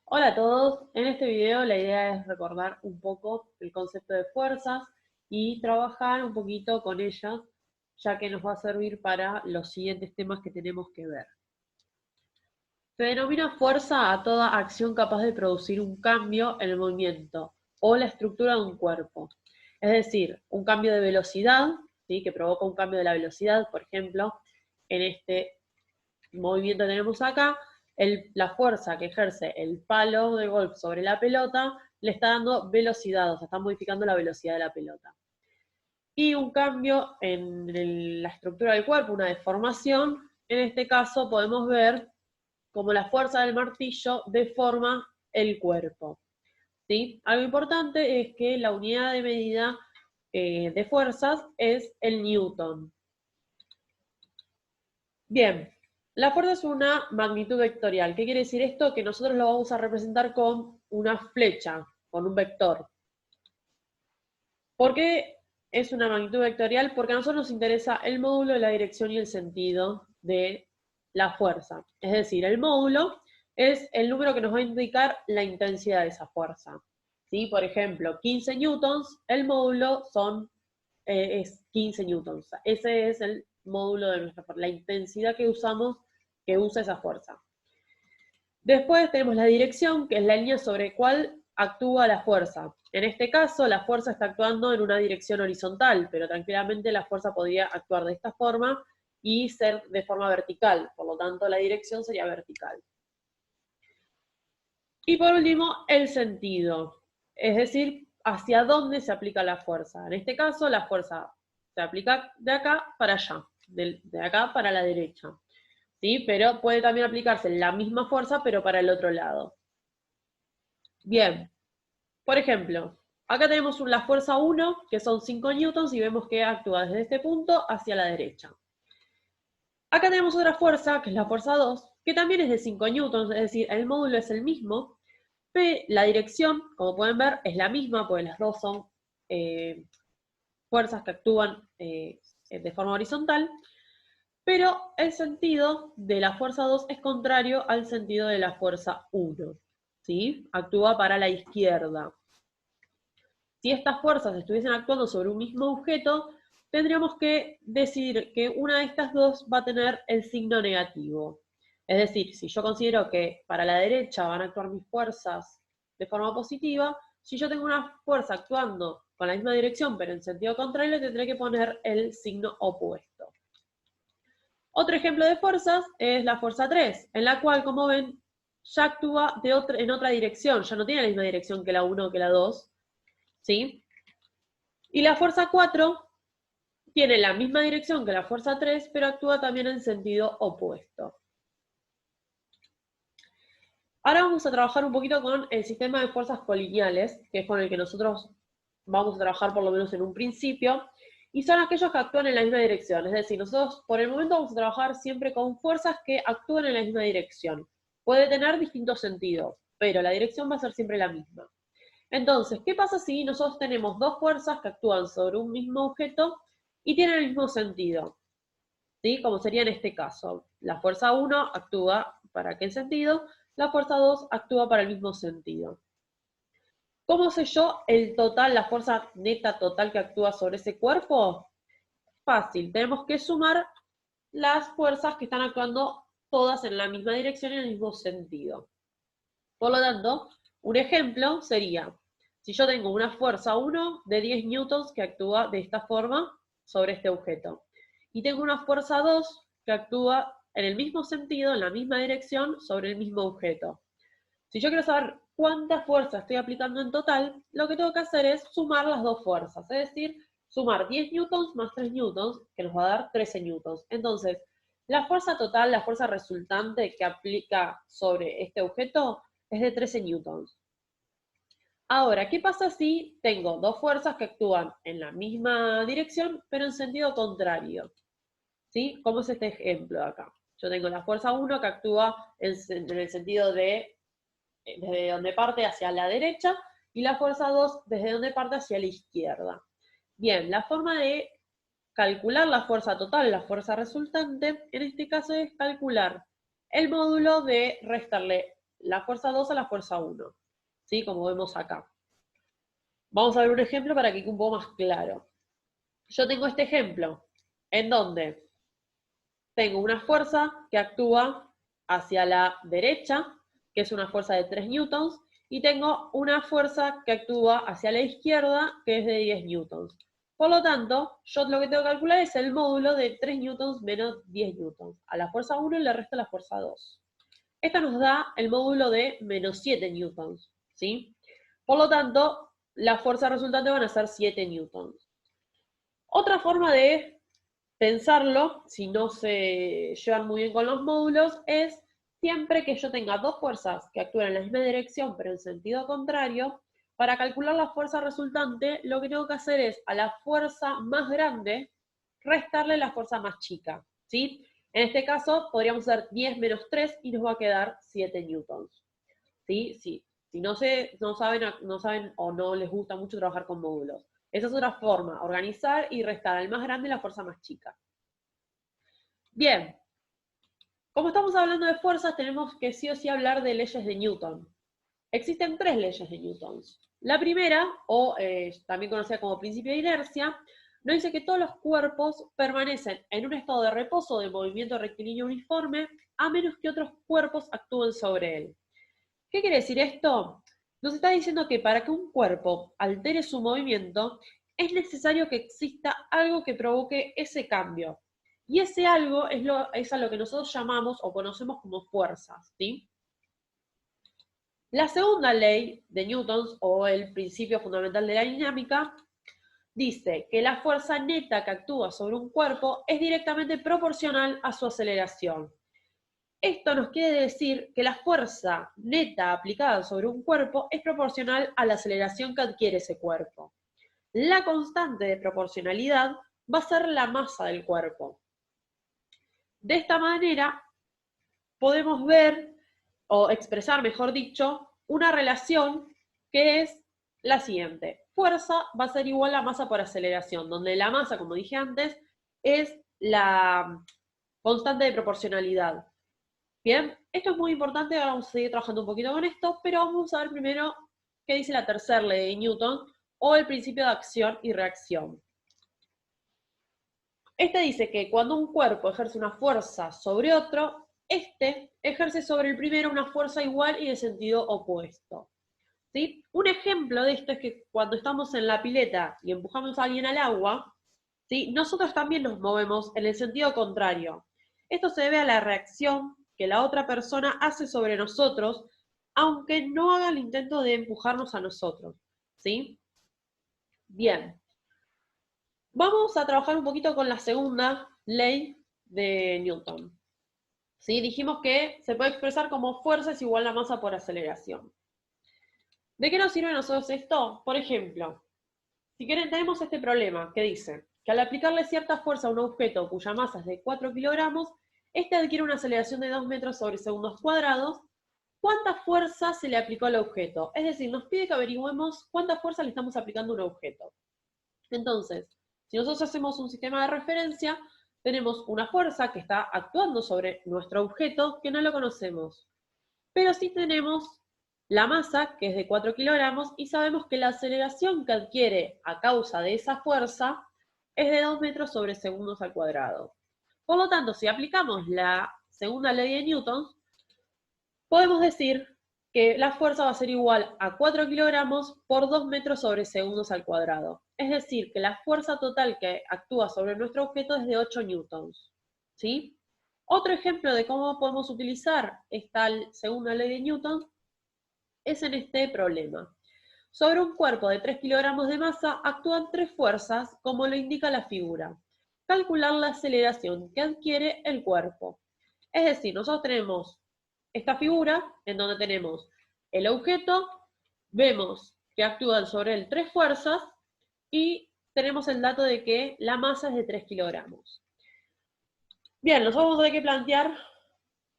Hola a todos, en este video la idea es recordar un poco el concepto de fuerzas y trabajar un poquito con ellas, ya que nos va a servir para los siguientes temas que tenemos que ver. Se denomina fuerza a toda acción capaz de producir un cambio en el movimiento o la estructura de un cuerpo. Es decir, un cambio de velocidad, ¿sí? Que provoca un cambio de la velocidad, por ejemplo, en este movimiento que tenemos acá, la fuerza que ejerce el palo de golf sobre la pelota le está dando velocidad, o sea, está modificando la velocidad de la pelota. Y un cambio en la estructura del cuerpo, una deformación, en este caso podemos ver cómo la fuerza del martillo deforma el cuerpo. ¿Sí? Algo importante es que la unidad de medida de fuerzas es el newton. Bien, la fuerza es una magnitud vectorial. ¿Qué quiere decir esto? Que nosotros lo vamos a representar con una flecha, con un vector. ¿Por qué es una magnitud vectorial? Porque a nosotros nos interesa el módulo, la dirección y el sentido de la fuerza. Es decir, el módulo es el número que nos va a indicar la intensidad de esa fuerza. ¿Sí? Por ejemplo, 15 newtons, el módulo es 15 newtons. Ese es el módulo de nuestra fuerza, la intensidad que usamos, que usa esa fuerza. Después tenemos la dirección, que es la línea sobre cuál actúa la fuerza. En este caso, la fuerza está actuando en una dirección horizontal, pero tranquilamente la fuerza podría actuar de esta forma y ser de forma vertical. Por lo tanto, la dirección sería vertical. Y por último, el sentido, es decir, hacia dónde se aplica la fuerza. En este caso, la fuerza se aplica de acá para allá, de acá para la derecha. ¿Sí? Pero puede también aplicarse la misma fuerza, pero para el otro lado. Bien, por ejemplo, acá tenemos la fuerza 1, que son 5 newtons, y vemos que actúa desde este punto hacia la derecha. Acá tenemos otra fuerza, que es la fuerza 2, que también es de 5 newtons, es decir, el módulo es el mismo, pero la dirección, como pueden ver, es la misma, porque las dos son fuerzas que actúan de forma horizontal, pero el sentido de la fuerza 2 es contrario al sentido de la fuerza 1, ¿sí? Actúa para la izquierda. Si estas fuerzas estuviesen actuando sobre un mismo objeto, tendríamos que decir que una de estas dos va a tener el signo negativo. Es decir, si yo considero que para la derecha van a actuar mis fuerzas de forma positiva, si yo tengo una fuerza actuando con la misma dirección pero en sentido contrario, tendré que poner el signo opuesto. Otro ejemplo de fuerzas es la fuerza 3, en la cual, como ven, ya actúa en otra dirección, ya no tiene la misma dirección que la 1 o que la 2, ¿sí? Y la fuerza 4 tiene la misma dirección que la fuerza 3, pero actúa también en sentido opuesto. Ahora vamos a trabajar un poquito con el sistema de fuerzas colineales, que es con el que nosotros vamos a trabajar por lo menos en un principio, y son aquellos que actúan en la misma dirección. Es decir, nosotros por el momento vamos a trabajar siempre con fuerzas que actúan en la misma dirección. Puede tener distintos sentidos, pero la dirección va a ser siempre la misma. Entonces, ¿qué pasa si nosotros tenemos dos fuerzas que actúan sobre un mismo objeto y tienen el mismo sentido? ¿Sí? Como sería en este caso. La fuerza 1 actúa para aquel sentido, la fuerza 2 actúa para el mismo sentido. ¿Cómo sé yo el total, la fuerza neta total que actúa sobre ese cuerpo? Fácil, tenemos que sumar las fuerzas que están actuando todas en la misma dirección y en el mismo sentido. Por lo tanto, un ejemplo sería, si yo tengo una fuerza 1 de 10 newtons que actúa de esta forma sobre este objeto, y tengo una fuerza 2 que actúa en el mismo sentido, en la misma dirección, sobre el mismo objeto. Si yo quiero saber cuánta fuerza estoy aplicando en total, lo que tengo que hacer es sumar las dos fuerzas, es decir, sumar 10 newtons más 3 newtons, que nos va a dar 13 newtons. Entonces, la fuerza total, la fuerza resultante que aplica sobre este objeto es de 13 newtons. Ahora, ¿qué pasa si tengo dos fuerzas que actúan en la misma dirección, pero en sentido contrario? ¿Sí? ¿Cómo es este ejemplo de acá? Yo tengo la fuerza 1 que actúa en el sentido de desde donde parte hacia la derecha y la fuerza 2 desde donde parte hacia la izquierda. Bien, la forma de calcular la fuerza total, la fuerza resultante, en este caso es calcular el módulo de restarle la fuerza 2 a la fuerza 1, ¿sí? Como vemos acá. Vamos a ver un ejemplo para que quede un poco más claro. Yo tengo este ejemplo, en donde tengo una fuerza que actúa hacia la derecha, que es una fuerza de 3 newtons, y tengo una fuerza que actúa hacia la izquierda, que es de 10 newtons. Por lo tanto, yo lo que tengo que calcular es el módulo de 3 newtons menos 10 newtons. A la fuerza 1 le resto la fuerza 2. Esto nos da el módulo de menos 7 newtons, ¿sí? Por lo tanto, la fuerza resultante van a ser 7 newtons. Otra forma de pensarlo, si no se llevan muy bien con los módulos, es siempre que yo tenga dos fuerzas que actúen en la misma dirección pero en sentido contrario, para calcular la fuerza resultante, lo que tengo que hacer es a la fuerza más grande restarle la fuerza más chica, ¿sí? En este caso podríamos hacer 10 menos 3 y nos va a quedar 7 newtons, ¿sí? Sí. Si no saben o no les gusta mucho trabajar con módulos. Esa es otra forma, organizar y restar al más grande la fuerza más chica. Bien, como estamos hablando de fuerzas, tenemos que sí o sí hablar de leyes de Newton. Existen 3 leyes de Newton. La primera, o también conocida como principio de inercia, nos dice que todos los cuerpos permanecen en un estado de reposo de movimiento rectilíneo uniforme, a menos que otros cuerpos actúen sobre él. ¿Qué quiere decir esto? Nos está diciendo que para que un cuerpo altere su movimiento, es necesario que exista algo que provoque ese cambio. Y ese algo es a lo que nosotros llamamos o conocemos como fuerzas, ¿sí? La segunda ley de Newton, o el principio fundamental de la dinámica, dice que la fuerza neta que actúa sobre un cuerpo es directamente proporcional a su aceleración. Esto nos quiere decir que la fuerza neta aplicada sobre un cuerpo es proporcional a la aceleración que adquiere ese cuerpo. La constante de proporcionalidad va a ser la masa del cuerpo. De esta manera, podemos ver, o expresar, mejor dicho, una relación que es la siguiente. Fuerza va a ser igual a masa por aceleración, donde la masa, como dije antes, es la constante de proporcionalidad. Bien, esto es muy importante, ahora vamos a seguir trabajando un poquito con esto, pero vamos a ver primero qué dice la tercera ley de Newton, o el principio de acción y reacción. Este dice que cuando un cuerpo ejerce una fuerza sobre otro, este ejerce sobre el primero una fuerza igual y de sentido opuesto. ¿Sí? Un ejemplo de esto es que cuando estamos en la pileta y empujamos a alguien al agua, ¿sí? Nosotros también nos movemos en el sentido contrario. Esto se debe a la reacción que la otra persona hace sobre nosotros, aunque no haga el intento de empujarnos a nosotros. ¿Sí? Bien. Vamos a trabajar un poquito con la segunda ley de Newton. ¿Sí? Dijimos que se puede expresar como fuerza es igual a masa por aceleración. ¿De qué nos sirve a nosotros esto? Por ejemplo, si tenemos este problema que dice que al aplicarle cierta fuerza a un objeto cuya masa es de 4 kilogramos, este adquiere una aceleración de 2 metros sobre segundos cuadrados. ¿Cuánta fuerza se le aplicó al objeto? Es decir, nos pide que averigüemos cuánta fuerza le estamos aplicando a un objeto. Entonces, si nosotros hacemos un sistema de referencia, tenemos una fuerza que está actuando sobre nuestro objeto que no lo conocemos. Pero sí tenemos la masa, que es de 4 kilogramos, y sabemos que la aceleración que adquiere a causa de esa fuerza es de 2 metros sobre segundos al cuadrado. Por lo tanto, si aplicamos la segunda ley de Newton, podemos decir que la fuerza va a ser igual a 4 kilogramos por 2 metros sobre segundos al cuadrado. Es decir, que la fuerza total que actúa sobre nuestro objeto es de 8 newtons. ¿Sí? Otro ejemplo de cómo podemos utilizar esta segunda ley de Newton es en este problema. Sobre un cuerpo de 3 kilogramos de masa actúan 3 fuerzas, como lo indica la figura. Calcular la aceleración que adquiere el cuerpo. Es decir, nosotros tenemos esta figura en donde tenemos el objeto, vemos que actúan sobre él 3 fuerzas y tenemos el dato de que la masa es de 3 kilogramos. Bien, nosotros vamos a tener que plantear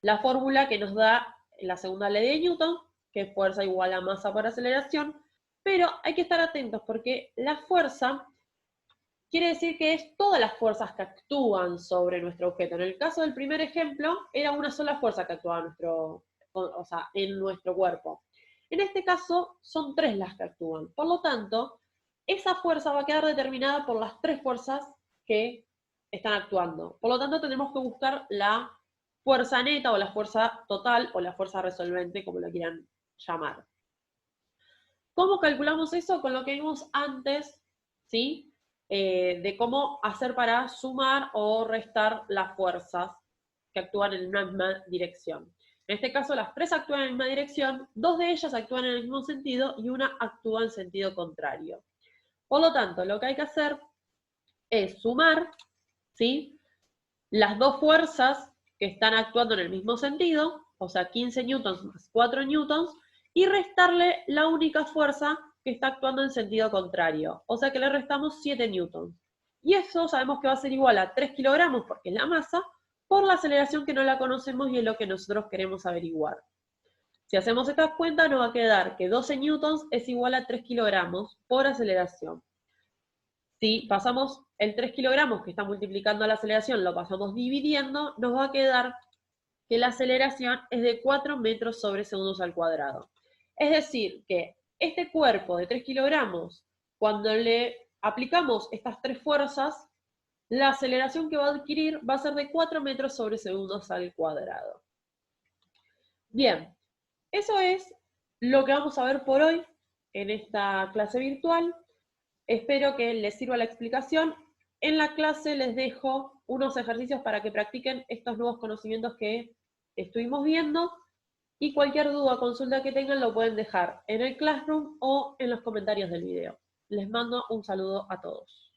la fórmula que nos da la segunda ley de Newton, que es fuerza igual a masa por aceleración, pero hay que estar atentos porque la fuerza quiere decir que es todas las fuerzas que actúan sobre nuestro objeto. En el caso del primer ejemplo, era una sola fuerza que actuaba o sea, en nuestro cuerpo. En este caso, son 3 las que actúan. Por lo tanto, esa fuerza va a quedar determinada por las 3 fuerzas que están actuando. Por lo tanto, tenemos que buscar la fuerza neta o la fuerza total o la fuerza resolvente, como lo quieran llamar. ¿Cómo calculamos eso? Con lo que vimos antes, ¿sí? De cómo hacer para sumar o restar las fuerzas que actúan en una misma dirección. En este caso, las 3 actúan en la misma dirección, 2 de ellas actúan en el mismo sentido y una actúa en sentido contrario. Por lo tanto, lo que hay que hacer es sumar, ¿sí?, las 2 fuerzas que están actuando en el mismo sentido, o sea, 15 newtons más 4 newtons, y restarle la única fuerza que está actuando en sentido contrario, o sea que le restamos 7 newtons. Y eso sabemos que va a ser igual a 3 kilogramos, porque es la masa, por la aceleración que no la conocemos y es lo que nosotros queremos averiguar. Si hacemos estas cuentas, nos va a quedar que 12 newtons es igual a 3 kilogramos por aceleración. Si pasamos el 3 kilogramos que está multiplicando la aceleración, lo pasamos dividiendo, nos va a quedar que la aceleración es de 4 metros sobre segundos al cuadrado. Es decir, que este cuerpo de 3 kilogramos, cuando le aplicamos estas 3 fuerzas, la aceleración que va a adquirir va a ser de 4 metros sobre segundos al cuadrado. Bien, eso es lo que vamos a ver por hoy en esta clase virtual. Espero que les sirva la explicación. En la clase les dejo unos ejercicios para que practiquen estos nuevos conocimientos que estuvimos viendo y cualquier duda o consulta que tengan lo pueden dejar en el Classroom o en los comentarios del video. Les mando un saludo a todos.